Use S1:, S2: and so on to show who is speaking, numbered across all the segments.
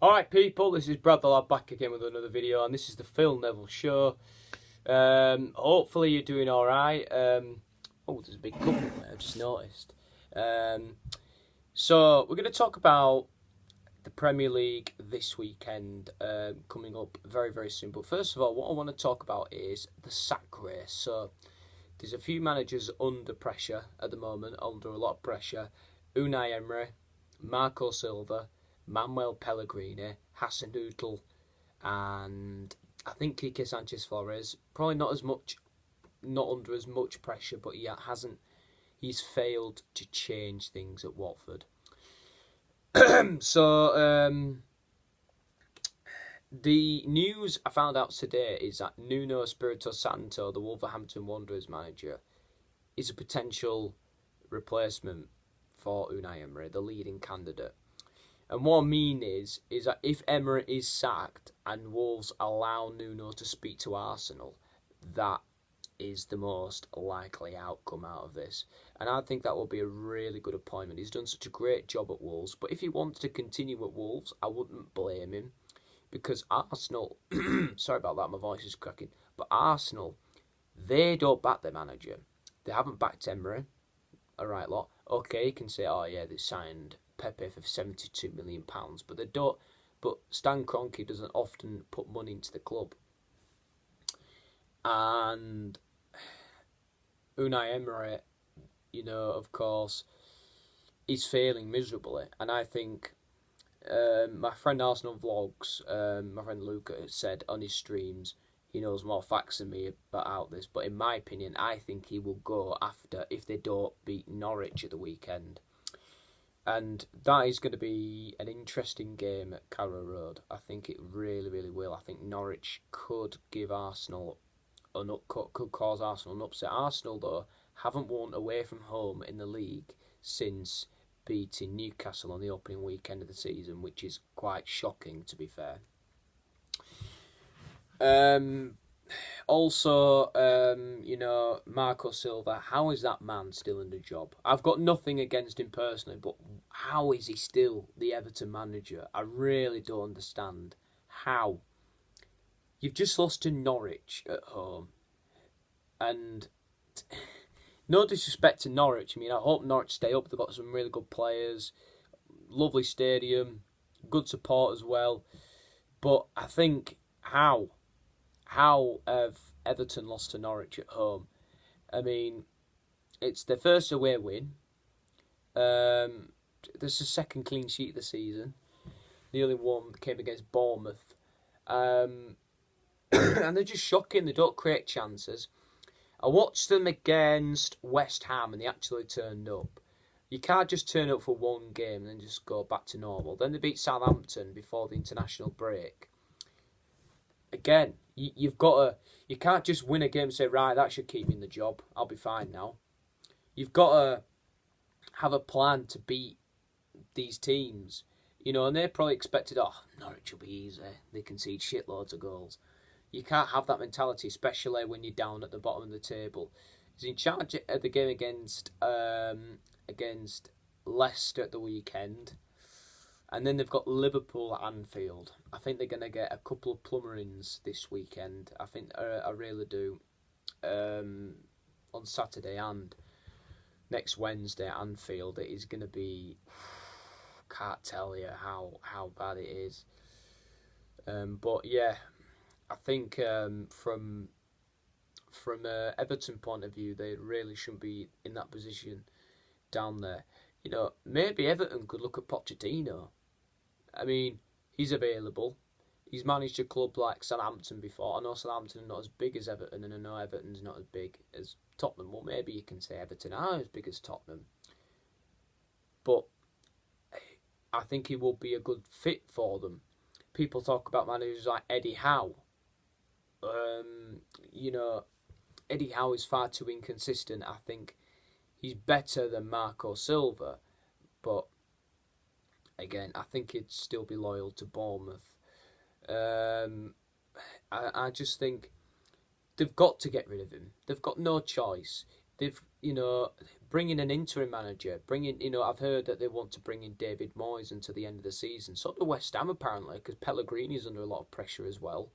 S1: Alright people, this is Brad the Lad back again with another video, and this is the Neville Show. Hopefully you're doing alright. Oh, there's a big couple there, I've just noticed. So we're going to talk about the Premier League this weekend coming up very, very soon. But first of all, what I want to talk about is the sack race. So there's a few managers under pressure at the moment, under a lot of pressure. Unai Emery, Marco Silva, Manuel Pellegrini, Hasenhüttl, and I think Quique Sanchez Flores. Probably not under as much pressure, but he's failed to change things at Watford. So the news I found out today is that Nuno Espirito Santo, the Wolverhampton Wanderers manager, is a potential replacement for Unai Emery, the leading candidate. And what I mean is that if Emery is sacked and Wolves allow Nuno to speak to Arsenal, that is the most likely outcome out of this. And I think that will be a really good appointment. He's done such a great job at Wolves. But if he wanted to continue at Wolves, I wouldn't blame him. Because Arsenal, sorry about that, my voice is cracking. But Arsenal, they don't back their manager. They haven't backed Emery a right lot. Okay, you can say, oh yeah, they signed Pepe for £72 million, but they don't. But Stan Kroenke doesn't often put money into the club, and Unai Emery, of course, is failing miserably. And I think my friend Arsenal Vlogs, my friend Luca, said on his streams he knows more facts than me about this. But in my opinion, I think he will go after if they don't beat Norwich at the weekend. And that is going to be an interesting game at Carrow Road. I think it really, really will. I think Norwich could give Arsenal could cause Arsenal an upset. Arsenal, though, haven't won away from home in the league since beating Newcastle on the opening weekend of the season, which is quite shocking, to be fair. Also, Marco Silva, how is that man still in the job? I've got nothing against him personally, but how is he still the Everton manager? I really don't understand how. You've just lost to Norwich at home, and no disrespect to Norwich. I mean, I hope Norwich stay up. They've got some really good players, lovely stadium, good support as well. But I think how have Everton lost to Norwich at home? I mean, it's their first away win. This is the second clean sheet of the season. The only one came against Bournemouth. And they're just shocking. They don't create chances. I watched them against West Ham and they actually turned up. You can't just turn up for one game and then just go back to normal. Then they beat Southampton before the international break. Again, you can't just win a game and say, right, that should keep me in the job. I'll be fine now. You've got to have a plan to beat these teams. And they probably expected, Norwich will be easy. They concede shitloads of goals. You can't have that mentality, especially when you're down at the bottom of the table. He's in charge of the game against Leicester at the weekend. And then they've got Liverpool at Anfield. I think they're going to get a couple of plumberings this weekend. I really do. On Saturday and next Wednesday at Anfield, it is going to be... Can't tell you how bad it is. But yeah, I think from Everton point of view, they really shouldn't be in that position down there. Maybe Everton could look at Pochettino. I mean, he's available. He's managed a club like Southampton before. I know Southampton are not as big as Everton, and I know Everton's not as big as Tottenham. Well, maybe you can say Everton are as big as Tottenham. But I think he will be a good fit for them. People talk about managers like Eddie Howe. Eddie Howe is far too inconsistent. I think he's better than Marco Silva, but again, I think he'd still be loyal to Bournemouth. I just think they've got to get rid of him. They've got no choice. they've, bringing an interim manager, I've heard that they want to bring in David Moyes until the end of the season. So do West Ham apparently, because Pellegrini's under a lot of pressure as well.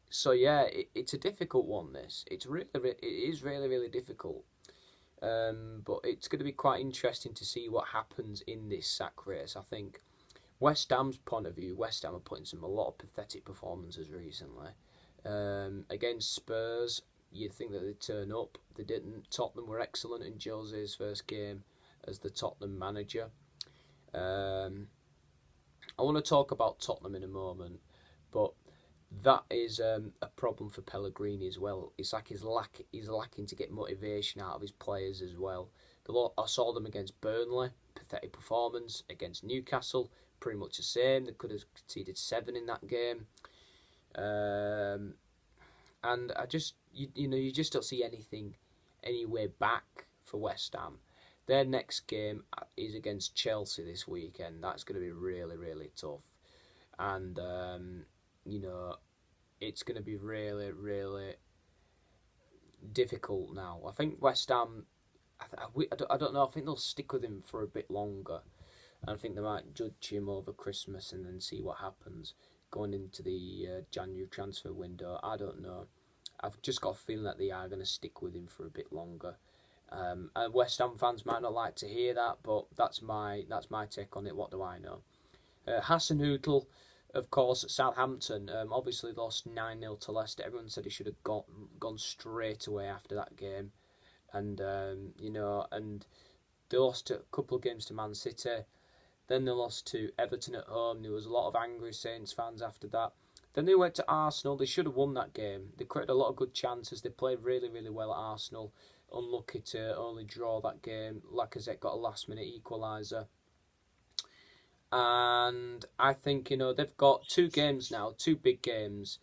S1: So yeah, it's a difficult one. It is really, really difficult. But it's going to be quite interesting to see what happens in this sack race. I think West Ham's point of view, West Ham are putting a lot of pathetic performances recently. Against Spurs, you'd think that they'd turn up. They didn't. Tottenham were excellent in Jose's first game as the Tottenham manager. I want to talk about Tottenham in a moment, but that is a problem for Pellegrini as well. It's like he's lacking to get motivation out of his players as well. I saw them against Burnley, pathetic performance. Against Newcastle, pretty much the same. They could have conceded 7 in that game. And I just, you just don't see any way back for West Ham. Their next game is against Chelsea this weekend. That's going to be really, really tough. And, it's going to be really, really difficult now. I think West Ham, I don't know, I think they'll stick with him for a bit longer. And I think they might judge him over Christmas and then see what happens going into the January transfer window. I don't know. I've just got a feeling that they are going to stick with him for a bit longer. And West Ham fans might not like to hear that, but that's my take on it. What do I know? Hassan Hoodle, of course, at Southampton, obviously lost 9-0 to Leicester. Everyone said he should have gone straight away after that game. And, and they lost a couple of games to Man City. Then they lost to Everton at home. There was a lot of angry Saints fans after that. Then they went to Arsenal. They should have won that game. They created a lot of good chances. They played really, really well at Arsenal. Unlucky to only draw that game. Lacazette got a last-minute equaliser. And I think, they've got 2 games now, 2 big games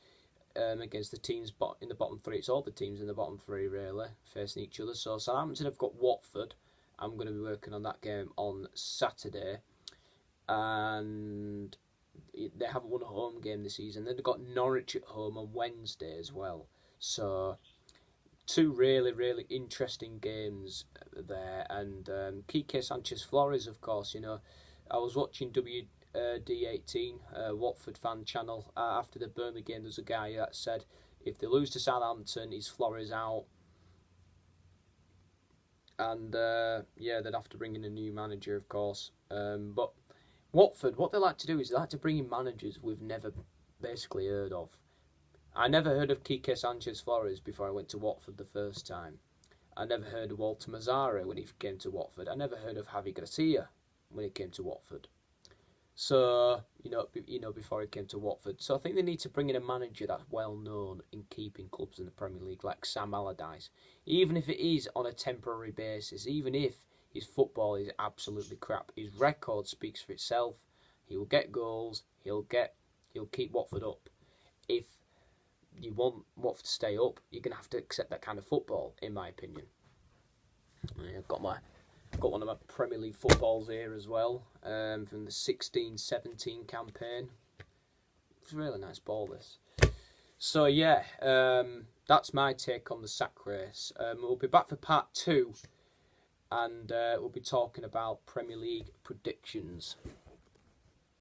S1: against the teams in the bottom 3. It's all the teams in the bottom 3, really, facing each other. So Southampton have got Watford. I'm going to be working on that game on Saturday. And they haven't won a home game this season. Then they've got Norwich at home on Wednesday as well. So 2 really, really interesting games there. And Quique Sanchez-Flores, of course, I was watching WD18, Watford fan channel, after the Burnley game. There's a guy that said if they lose to Southampton, is Flores out. And they'd have to bring in a new manager, of course. But Watford, what they like to do is they like to bring in managers we've never basically heard of. I never heard of Quique Sanchez-Flores before I went to Watford the first time. I never heard of Walter Mazzarri when he came to Watford. I never heard of Javi Gracia when he came to Watford. So, before he came to Watford. So I think they need to bring in a manager that's well known in keeping clubs in the Premier League, like Sam Allardyce. Even if it is on a temporary basis, even if his football is absolutely crap, his record speaks for itself. He will get goals. He'll keep Watford up. If you want Watford to stay up, you're going to have to accept that kind of football, in my opinion. I've got one of my Premier League footballs here as well, from the 16-17 campaign. It's a really nice ball, this. So yeah, that's my take on the sack race. We'll be back for part 2, and we'll be talking about Premier League predictions.